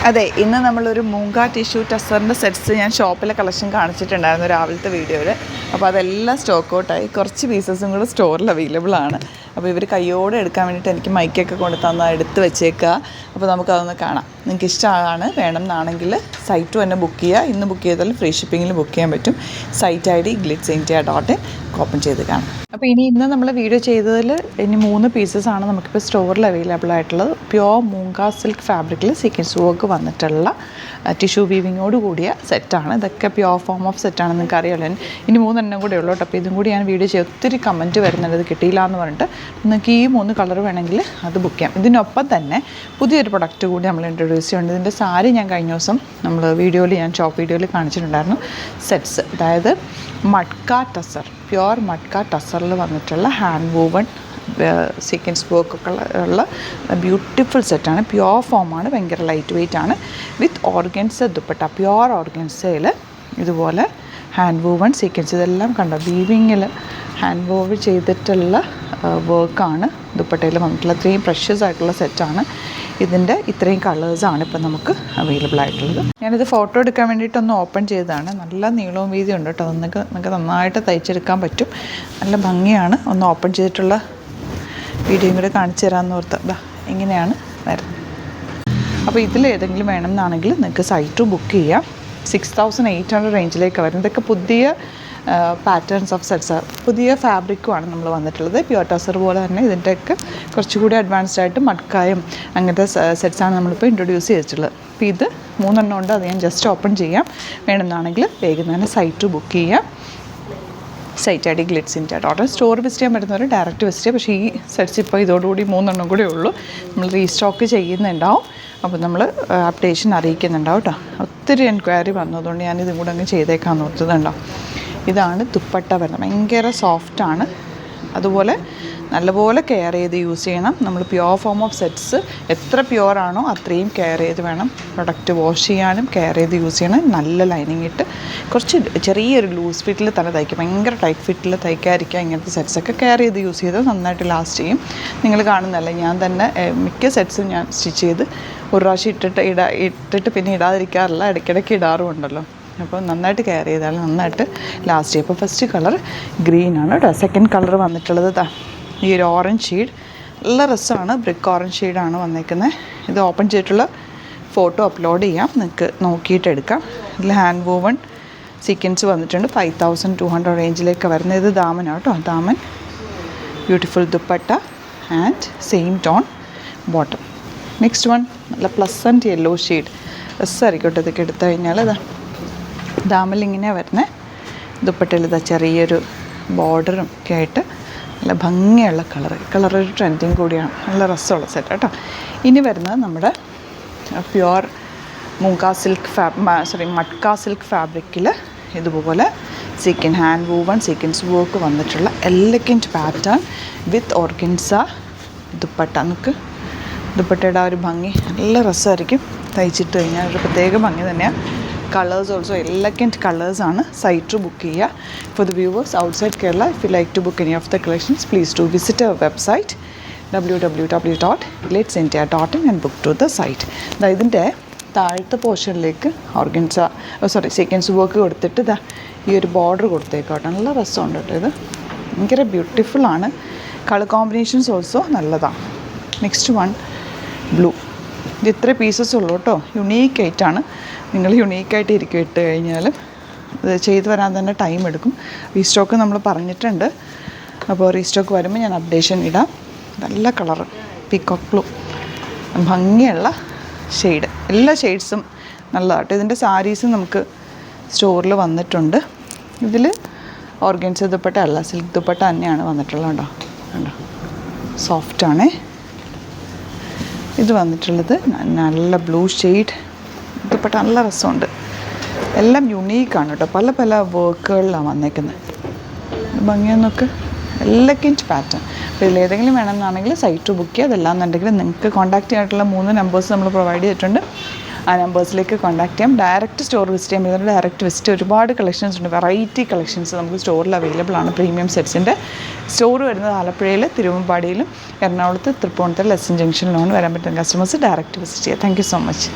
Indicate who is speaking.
Speaker 1: അതെ, ഇന്ന് നമ്മളൊരു മൂങ്ക ടിഷ്യൂ ടസറിൻ്റെ സെറ്റ്സ് ഞാൻ ഷോപ്പിലെ കളക്ഷൻ കാണിച്ചിട്ടുണ്ടായിരുന്നു രാവിലത്തെ വീഡിയോയിൽ. അപ്പോൾ അതെല്ലാം സ്റ്റോക്ക് ഔട്ടായി. കുറച്ച് പീസസും കൂടെ സ്റ്റോറിൽ അവൈലബിൾ ആണ്. അപ്പോൾ ഇവർ കയ്യോടെ എടുക്കാൻ വേണ്ടിയിട്ട് എനിക്ക് മൈക്കൊക്കെ കൊണ്ട് തന്നാൽ എടുത്ത് വെച്ചേക്കുക. അപ്പോൾ നമുക്കതൊന്ന് കാണാം. നിങ്ങൾക്ക് ഇഷ്ടമാണ് വേണമെന്നാണെങ്കിൽ സൈറ്റ് തന്നെ ബുക്ക് ചെയ്യുക. ഇന്ന് ബുക്ക് ചെയ്താൽ ഫ്രീ ഷിപ്പിങ്ങിൽ ബുക്ക് ചെയ്യാൻ പറ്റും. സൈറ്റ് ID glitzindia.in ഓപ്പൺ ചെയ്ത് കാണാം. അപ്പോൾ ഇന്ന് നമ്മൾ വീഡിയോ ചെയ്തതിൽ 3 പീസസാണ് നമുക്കിപ്പോൾ സ്റ്റോറിൽ അവൈലബിൾ ആയിട്ടുള്ളത്. പ്യോർ മൂങ്ക സിൽക്ക് ഫാബ്രിക്കിൽ സീക്വൻസ് വർക്ക് വന്നിട്ടുള്ള ടിഷ്യൂ വീവിങ്ങോട് കൂടിയ സെറ്റാണ്. ഇതൊക്കെ പ്യോർ ഫോം ഓഫ് സെറ്റാണ്. നിങ്ങൾക്ക് അറിയാമല്ലോ. 3 കൂടെ ഉള്ളൂ കേട്ടോ. അപ്പോൾ ഇതും കൂടി ഞാൻ വീഡിയോ ചെയ്ത് ഒത്തിരി കമൻറ്റ് വരുന്നുണ്ട് ഇത് കിട്ടിയില്ല എന്ന് പറഞ്ഞിട്ട്. നിങ്ങൾക്ക് ഈ 3 കളർ വേണമെങ്കിൽ അത് ബുക്ക് ചെയ്യാം. ഇതിനൊപ്പം തന്നെ പുതിയൊരു പ്രൊഡക്റ്റ് കൂടി നമ്മൾ ഇൻട്രൊഡ്യൂസ് ചെയ്യുന്നുണ്ട്. ഇതിൻ്റെ സാരി ഞാൻ കഴിഞ്ഞ ദിവസം ഞാൻ ഷോപ്പ് വീഡിയോയിൽ കാണിച്ചിട്ടുണ്ടായിരുന്നു. സെറ്റ്സ്, അതായത് മഡ്ക ടസർ, പ്യോർ മഡ്ക ടസറിൽ വന്നിട്ടുള്ള ഹാൻഡ് വൂവൺ സീക്വൻസ് വർക്കൊക്കെ ഉള്ള ബ്യൂട്ടിഫുൾ സെറ്റാണ്. പ്യോർ ഫോമാണ്, ഭയങ്കര ലൈറ്റ് വെയ്റ്റ് ആണ്. വിത്ത് ഓർഗൻസ ദുപ്പട്ട, പ്യോർ ഓർഗൻസയിൽ ഇതുപോലെ ഹാൻഡ് വൂവൺ സീക്വൻസ്, ഇതെല്ലാം കണ്ടോ വീവിങ്ങിൽ ഹാൻഡ് വൂവ് ചെയ്തിട്ടുള്ള വർക്കാണ് ദുപ്പട്ടയിൽ വന്നിട്ടുള്ള. ഇത്രയും പ്രഷ്യസ് ആയിട്ടുള്ള സെറ്റാണ്. ഇതിൻ്റെ ഇത്രയും കളേഴ്സാണ് ഇപ്പം നമുക്ക് അവൈലബിൾ ആയിട്ടുള്ളത്. ഞാനിത് ഫോട്ടോ എടുക്കാൻ വേണ്ടിയിട്ടൊന്ന് ഓപ്പൺ ചെയ്തതാണ്. നല്ല നീളവും വീതിയും ഉണ്ട് കേട്ടോ. നിങ്ങൾക്ക് നന്നായിട്ട് തയ്ച്ചെടുക്കാൻ പറ്റും. നല്ല ഭംഗിയാണ്. ഒന്ന് ഓപ്പൺ ചെയ്തിട്ടുള്ള വീഡിയോയും കൂടെ കാണിച്ചു തരാമെന്ന് ഓർത്ത്. ഇങ്ങനെയാണ് വരുന്നത്. അപ്പോൾ ഇതിലേതെങ്കിലും വേണമെന്നാണെങ്കിൽ നിങ്ങൾക്ക് സൈറ്റ് ബുക്ക് ചെയ്യാം. 6800 റേഞ്ചിലേക്ക് വരും. ഇതൊക്കെ പുതിയ പാറ്റേൺസ് ഓഫ് സെറ്റ്സ്, പുതിയ ഫാബ്രിക്കുമാണ് നമ്മൾ വന്നിട്ടുള്ളത്. പ്യോർ ടസർ പോലെ തന്നെ ഇതിൻ്റെയൊക്കെ കുറച്ചുകൂടി അഡ്വാൻസ്ഡ് ആയിട്ട് മഡ്കായും അങ്ങനത്തെ സെറ്റ്സാണ് നമ്മളിപ്പോൾ ഇൻട്രൊഡ്യൂസ് ചെയ്തിട്ടുള്ളത്. അപ്പോൾ ഇത് 3 ഉണ്ട്. അത് ഞാൻ ജസ്റ്റ് ഓപ്പൺ ചെയ്യാം. വേണമെന്നാണെങ്കിൽ വേഗം തന്നെ സൈറ്റ് ബുക്ക് ചെയ്യാം. Site ID glitzindia.in. Store visit ചെയ്യാൻ പറ്റുന്നവർ ഡയറക്റ്റ് വിസിറ്റ് ചെയ്യാം. പക്ഷേ ഈ സെറ്റ്സ് ഇപ്പോൾ ഇതോടുകൂടി 3 കൂടെ ഉള്ളൂ. നമ്മൾ റീസ്റ്റോക്ക് ചെയ്യുന്നുണ്ടാവും. അപ്പോൾ നമ്മൾ അപ്ഡേഷൻ അറിയിക്കുന്നുണ്ടാവും കേട്ടോ. ഒത്തിരി എൻക്വയറി വന്നതുകൊണ്ട് ഞാനിതും കൂടെ അങ്ങ് ചെയ്തേക്കാമെന്ന് ഓർത്തതുണ്ടാവും. ഇതാണ് ദുപ്പട്ട വരുന്നത്. ഭയങ്കര സോഫ്റ്റാണ്. അതുപോലെ നല്ലപോലെ കെയർ ചെയ്ത് യൂസ് ചെയ്യണം. നമ്മൾ പ്യോർ ഫോം ഓഫ് സെറ്റ്സ് എത്ര പ്യുവറാണോ അത്രയും കെയർ ചെയ്ത് വേണം പ്രൊഡക്റ്റ് വാഷ് ചെയ്യാനും കെയർ ചെയ്ത് യൂസ് ചെയ്യണം. നല്ല ലൈനിങ് ഇട്ട് കുറച്ച് ചെറിയൊരു ലൂസ് ഫിറ്റിൽ തന്നെ തയ്ക്കും. ഭയങ്കര ടൈറ്റ് ഫിറ്റിൽ തയ്ക്കാതിരിക്കുക. ഇങ്ങനത്തെ സെറ്റ്സൊക്കെ കെയർ ചെയ്ത് യൂസ് ചെയ്ത് നന്നായിട്ട് ലാസ്റ്റ് ചെയ്യും. നിങ്ങൾ കാണുന്നതല്ല, ഞാൻ തന്നെ മിക്ക സെറ്റ്സും ഞാൻ സ്റ്റിച്ച് ചെയ്ത് ഒരു പ്രാവശ്യം ഇട്ടിട്ട് പിന്നെ ഇടാതിരിക്കാറില്ല. ഇടയ്ക്കിടയ്ക്ക് ഇടാറുമുണ്ടല്ലോ. അപ്പോൾ നന്നായിട്ട് കെയർ ചെയ്താൽ നന്നായിട്ട് ലാസ്റ്റ് ചെയ്യും. അപ്പോൾ ഫസ്റ്റ് കളർ ഗ്രീനാണ് കേട്ടോ. സെക്കൻഡ് കളർ വന്നിട്ടുള്ളത് ഈ ഒരു ഓറഞ്ച് ഷെയ്ഡ്. നല്ല രസമാണ്. ബ്രിക്ക് ഓറഞ്ച് ഷെയ്ഡാണ് വന്നേക്കുന്നത്. ഇത് ഓപ്പൺ ചെയ്തിട്ടുള്ള ഫോട്ടോ അപ്ലോഡ് ചെയ്യാം. നിങ്ങൾക്ക് നോക്കിയിട്ട് എടുക്കാം. ഇതിൽ ഹാൻഡ് വൂവൺ സീക്വൻസ് വന്നിട്ടുണ്ട്. 5200 റേഞ്ചിലേക്ക് വരുന്നത്. ഇത് ദാമനാണ് കേട്ടോ. Daman, beautiful dupatta and same tone bottom. Next one നല്ല പ്ലസൻറ്റ് യെല്ലോ ഷെയ്ഡ്. രസമായിരിക്കും കേട്ടോ. ഇതൊക്കെ എടുത്തു കഴിഞ്ഞാൽ ദാമൽ ഇങ്ങനെ വരുന്നത്. ദുപ്പട്ടയിൽ ചെറിയൊരു ബോർഡറും ഒക്കെ ആയിട്ട് നല്ല ഭംഗിയുള്ള കളറൊരു ട്രെൻഡിങ് കൂടിയാണ്. നല്ല രസമുള്ള സെറ്റ് കേട്ടോ. ഇനി വരുന്നത് നമ്മുടെ പ്യുവർ മൂങ്ക സിൽക്ക് മഡ്ക സിൽക്ക് ഫാബ്രിക്കിൽ ഇതുപോലെ ഹാൻഡ് വൂവൺ സീക്വൻസ് വർക്ക് വന്നിട്ടുള്ള എലഗൻറ്റ് പാറ്റേൺ വിത്ത് ഓർഗൻസ ദുപ്പട്ട. നമുക്ക് ദുപ്പട്ടയുടെ ആ ഒരു ഭംഗി നല്ല രസമായിരിക്കും. തയ്ച്ചിട്ട് കഴിഞ്ഞാൽ ഒരു പ്രത്യേക ഭംഗി തന്നെയാണ്. കളേഴ്സ് ഓൾസോ എലഗൻറ്റ് കളേഴ്സാണ്. സൈറ്റ് ബുക്ക് ചെയ്യുക. For the viewers outside Kerala, if you like to book any of the collections please do visit our website www.glitzindia.in and book to the site. ഇതിൻ്റെ താഴത്തെ പോർഷനിലേക്ക് സീക്വൻസ് വർക്ക് കൊടുത്തിട്ട് ഈ ഒരു border കൊടുത്തേക്കോട്ടെ. നല്ല രസമുണ്ട് കേട്ടോ. ഇത് ഭയങ്കര ബ്യൂട്ടിഫുള്ളാണ്. കളർ കോമ്പിനേഷൻസ് ഓൾസോ നല്ലതാണ്. Next one blue. ഇത് ഇത്ര പീസസ് ഉള്ളൂ കേട്ടോ. യുണീക്കായിട്ടാണ്. നിങ്ങൾ യുണീക്കായിട്ട് ഇരിക്കും ഇട്ട് കഴിഞ്ഞാലും. ഇത് ചെയ്ത് വരാൻ തന്നെ ടൈം എടുക്കും. റീസ്റ്റോക്ക് നമ്മൾ പറഞ്ഞിട്ടുണ്ട്. അപ്പോൾ റീസ്റ്റോക്ക് വരുമ്പോൾ ഞാൻ അപ്ഡേഷൻ ഇടാം. നല്ല കളറ് പീക്കോക്ക് ബ്ലൂ, ഭംഗിയുള്ള ഷെയ്ഡ്. എല്ലാ ഷെയ്ഡ്സും നല്ലതാട്ടോ. ഇതിൻ്റെ സാരീസും നമുക്ക് സ്റ്റോറിൽ വന്നിട്ടുണ്ട്. ഇതിൽ ഓർഗൻസ ദുപ്പട്ട അല്ല, സിൽക്ക് ദുപ്പട്ട തന്നെയാണ് വന്നിട്ടുള്ളത് കേട്ടോ. കണ്ടോ, സോഫ്റ്റാണേ. ഇത് വന്നിട്ടുള്ളത് നല്ല ബ്ലൂ ഷെയ്ഡ് ദുപ്പട്ട. നല്ല രസമുണ്ട്. എല്ലാം യുണീക്കാണ് കേട്ടോ. പല പല വർക്കുകളിലാണ് വന്നേക്കുന്നത്. ഭംഗിയൊന്നൊക്കെ എലഗൻറ്റ് പാറ്റേൺ. അപ്പോൾ ഇതിലേതെങ്കിലും വേണമെന്നാണെങ്കിൽ സൈറ്റ് ബുക്ക് ചെയ്യുക. അതല്ലാന്നുണ്ടെങ്കിൽ നിങ്ങൾക്ക് കോൺടാക്റ്റ് ചെയ്യാനായിട്ടുള്ള 3 നമ്പേഴ്സ് നമ്മൾ പ്രൊവൈഡ് ചെയ്തിട്ടുണ്ട്. ആ നമ്പേഴ്സിലേക്ക് കോൺടാക്ട് ചെയ്യാം. ഡയറക്റ്റ് സ്റ്റോർ വിസിറ്റ് ചെയ്യാൻ പറ്റുന്നത്. ഡയറക്റ്റ് വിസിറ്റ് ഒരുപാട് കളക്ഷൻസ് ഉണ്ട്. വെറൈറ്റി കളക്ഷൻസ് നമുക്ക് സ്റ്റോറിൽ അവൈലബിൾ ആണ്. പ്രീമിയം സെറ്റ്സിൻ്റെ സ്റ്റോർ വരുന്നത് ആലപ്പുഴയിൽ, തിരുവമ്പാടിയിലും, എറണാകുളത്ത്, തൃപ്പൂണിത്തുറ, ലെസ്സൺ ജംഗ്ഷനിലാണ് വരാൻ പറ്റുന്ന കസ്റ്റമേഴ്സ് ഡയറക്റ്റ് വിസിറ്റ് ചെയ്യുക. Thank you so much.